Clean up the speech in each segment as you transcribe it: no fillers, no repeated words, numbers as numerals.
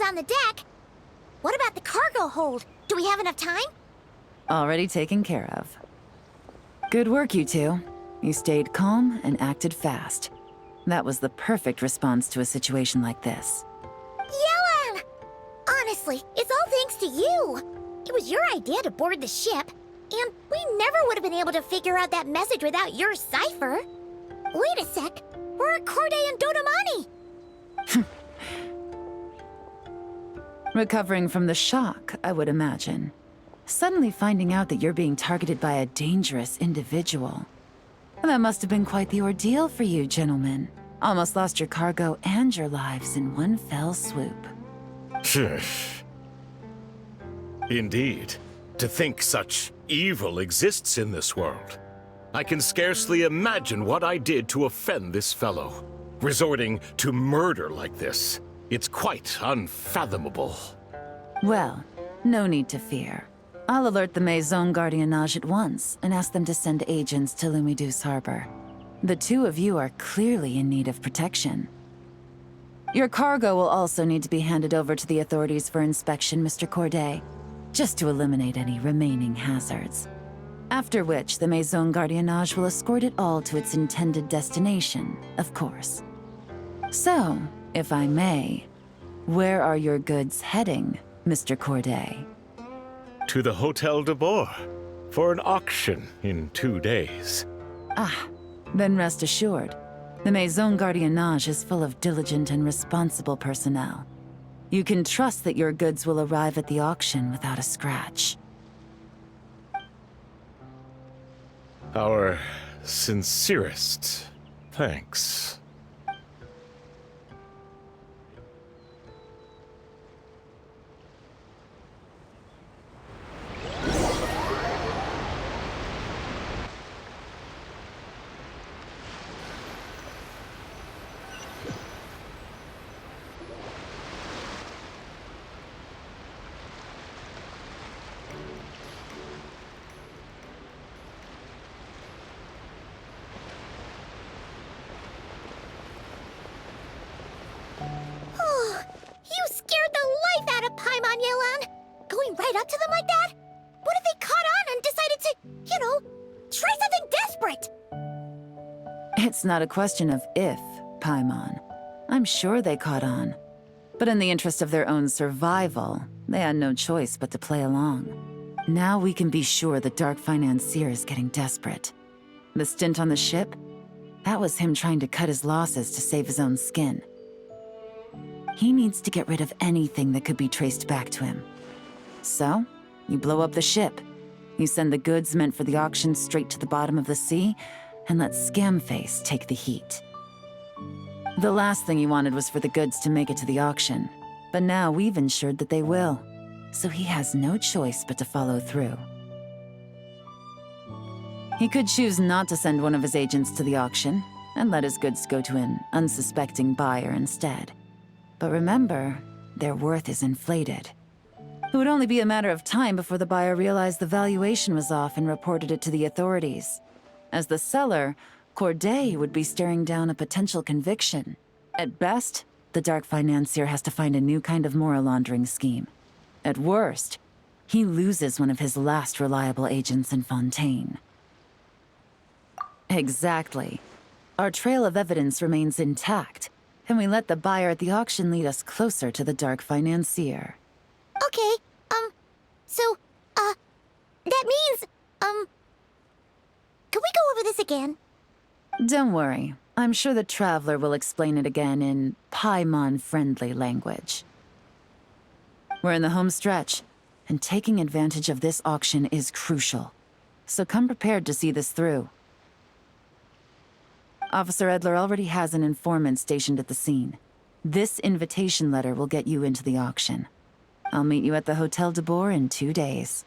on the deck. What about the cargo hold? Do we have enough time? Already taken care of. Good work, you two. You stayed calm and acted fast. That was the perfect response to a situation like this. Yelan! Honestly, it's all thanks to you. It was your idea to board the ship, and we never would have been able to figure out that message without your cipher. Wait a sec. Where are Corday and Dodamani? Recovering from the shock, I would imagine. Suddenly finding out that you're being targeted by a dangerous individual. That must have been quite the ordeal for you, gentlemen. Almost lost your cargo and your lives in one fell swoop. Indeed. To think such evil exists in this world. I can scarcely imagine what I did to offend this fellow. Resorting to murder like this. It's quite unfathomable. Well, no need to fear. I'll alert the Maison Gardiennage at once and ask them to send agents to Lumidus Harbor. The two of you are clearly in need of protection. Your cargo will also need to be handed over to the authorities for inspection, Mr. Corday, just to eliminate any remaining hazards. After which, the Maison Gardiennage will escort it all to its intended destination, of course. So, if I may, where are your goods heading, Mr. Corday? To the Hotel de Boer for an auction in 2 days. Ah, then rest assured. The Maison Gardiennage is full of diligent and responsible personnel. You can trust that your goods will arrive at the auction without a scratch. Our sincerest thanks. Oh, you scared the life out of Paimon, Yelan. Going right up to them like that? What if they caught on and decided to, try something desperate? It's not a question of if, Paimon. I'm sure they caught on. But in the interest of their own survival, they had no choice but to play along. Now we can be sure the Dark Financier is getting desperate. The stint on the ship? That was him trying to cut his losses to save his own skin. He needs to get rid of anything that could be traced back to him. So, you blow up the ship. You send the goods meant for the auction straight to the bottom of the sea, and let Scamface take the heat. The last thing he wanted was for the goods to make it to the auction, but now we've ensured that they will, so he has no choice but to follow through. He could choose not to send one of his agents to the auction, and let his goods go to an unsuspecting buyer instead. But remember, their worth is inflated. It would only be a matter of time before the buyer realized the valuation was off and reported it to the authorities. As the seller, Corday would be staring down a potential conviction. At best, the Dark Financier has to find a new kind of moral laundering scheme. At worst, he loses one of his last reliable agents in Fontaine. Exactly. Our trail of evidence remains intact, and we let the buyer at the auction lead us closer to the Dark Financier. Okay, that means, can we go over this again? Don't worry. I'm sure the Traveler will explain it again in Paimon-friendly language. We're in the home stretch, and taking advantage of this auction is crucial. So come prepared to see this through. Officer Edler already has an informant stationed at the scene. This invitation letter will get you into the auction. I'll meet you at the Hotel de Boer in 2 days.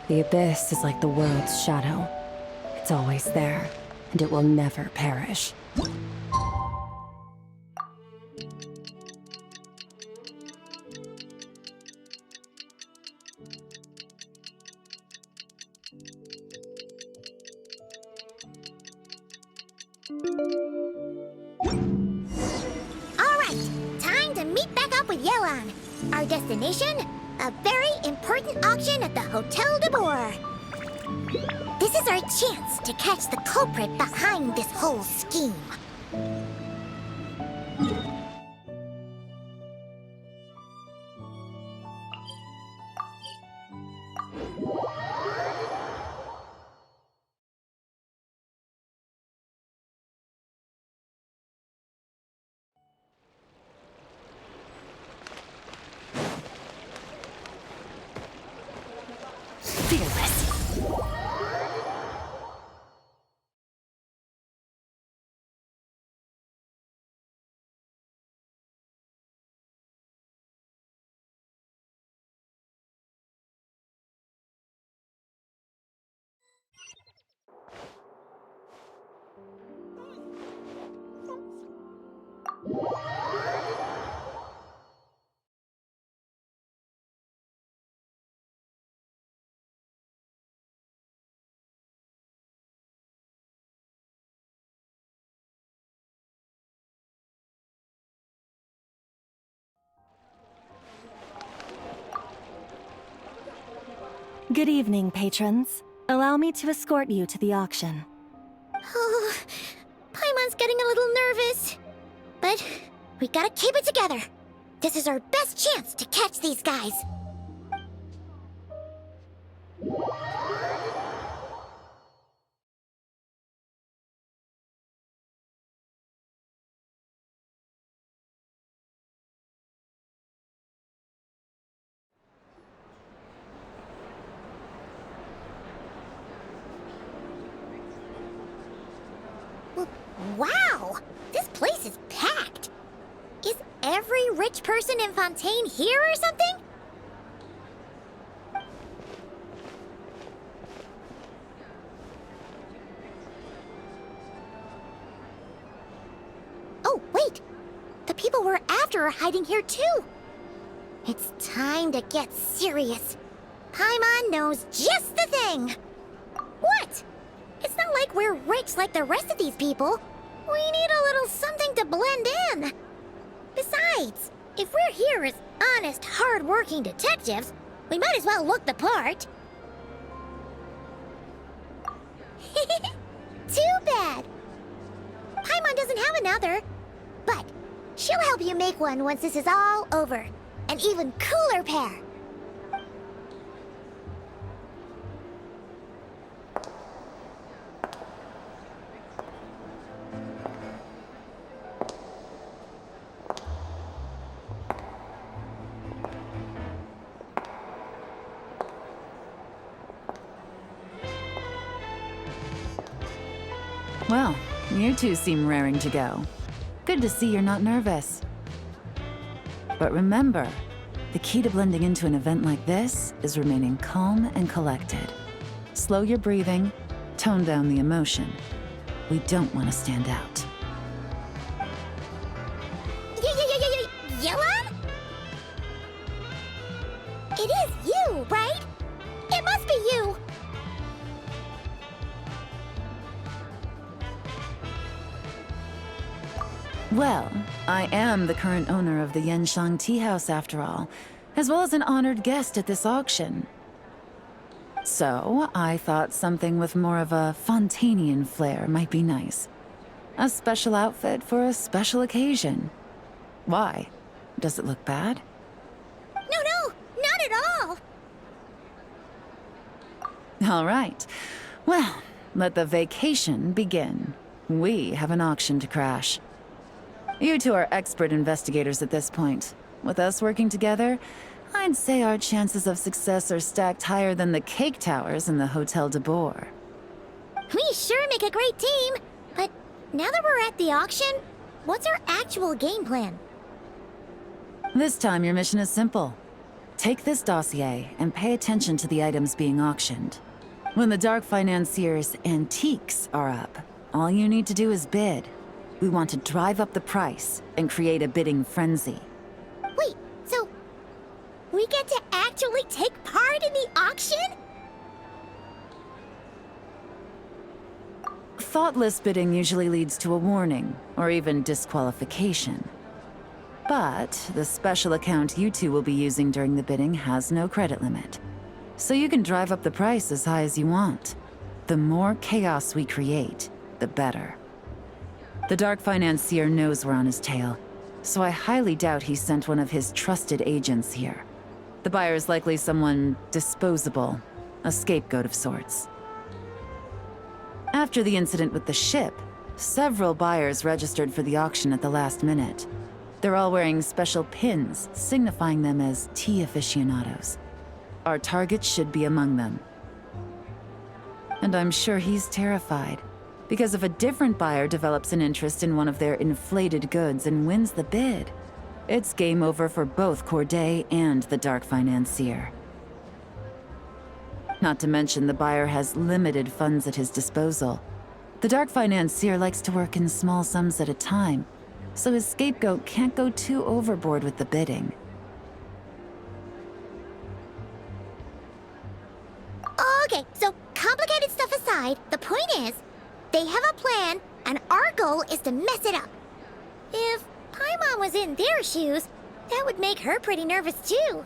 The abyss is like the world's shadow. It's always there, and it will never perish. Alright, time to meet back up with Yelan. Our destination? A very important auction at the Hotel de Boer. This is our chance to catch the culprit behind this whole scheme. Fearless. Good evening, patrons. Allow me to escort you to the auction. Oh, Paimon's getting a little nervous. But we gotta keep it together. This is our best chance to catch these guys. Wow! This place is packed! Is every rich person in Fontaine here or something? Oh, wait! The people we're after are hiding here too! It's time to get serious. Paimon knows just the thing! What? It's not like we're rich like the rest of these people. We need a little something to blend in. Besides, if we're here as honest, hard-working detectives, we might as well look the part. Too bad. Paimon doesn't have another. But she'll help you make one once this is all over. An even cooler pair. Well, you two seem raring to go. Good to see you're not nervous. But remember, the key to blending into an event like this is remaining calm and collected. Slow your breathing, tone down the emotion. We don't want to stand out. Yelan? It is you, right? It must be you. Well, I am the current owner of the Yenshang Tea House after all, as well as an honored guest at this auction. So, I thought something with more of a Fontainian flair might be nice. A special outfit for a special occasion. Why? Does it look bad? No, not at all. All right. Well, let the vacation begin. We have an auction to crash. You two are expert investigators at this point. With us working together, I'd say our chances of success are stacked higher than the cake towers in the Hotel de Boer. We sure make a great team. But now that we're at the auction, what's our actual game plan? This time your mission is simple. Take this dossier and pay attention to the items being auctioned. When the Dark Financier's antiques are up, all you need to do is bid. We want to drive up the price and create a bidding frenzy. Wait, so we get to actually take part in the auction? Thoughtless bidding usually leads to a warning, or even disqualification. But the special account you two will be using during the bidding has no credit limit. So you can drive up the price as high as you want. The more chaos we create, the better. The Dark Financier knows we're on his tail, so I highly doubt he sent one of his trusted agents here. The buyer is likely someone disposable, a scapegoat of sorts. After the incident with the ship, several buyers registered for the auction at the last minute. They're all wearing special pins, signifying them as tea aficionados. Our target should be among them. And I'm sure he's terrified, because if a different buyer develops an interest in one of their inflated goods and wins the bid, it's game over for both Corday and the Dark Financier. Not to mention the buyer has limited funds at his disposal. The Dark Financier likes to work in small sums at a time, so his scapegoat can't go too overboard with the bidding. Okay, so complicated stuff aside, the point is, they have a plan, and our goal is to mess it up. If Paimon was in their shoes, that would make her pretty nervous too.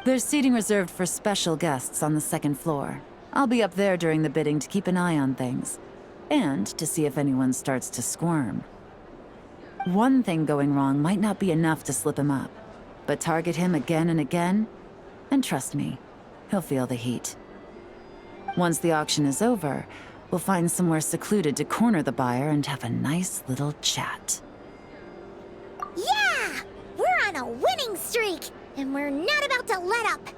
There's seating reserved for special guests on the second floor. I'll be up there during the bidding to keep an eye on things, and to see if anyone starts to squirm. One thing going wrong might not be enough to slip him up, but target him again and again, and trust me, he'll feel the heat. Once the auction is over, we'll find somewhere secluded to corner the buyer and have a nice little chat. Yeah! We're on a winning streak, and we're not about to let up.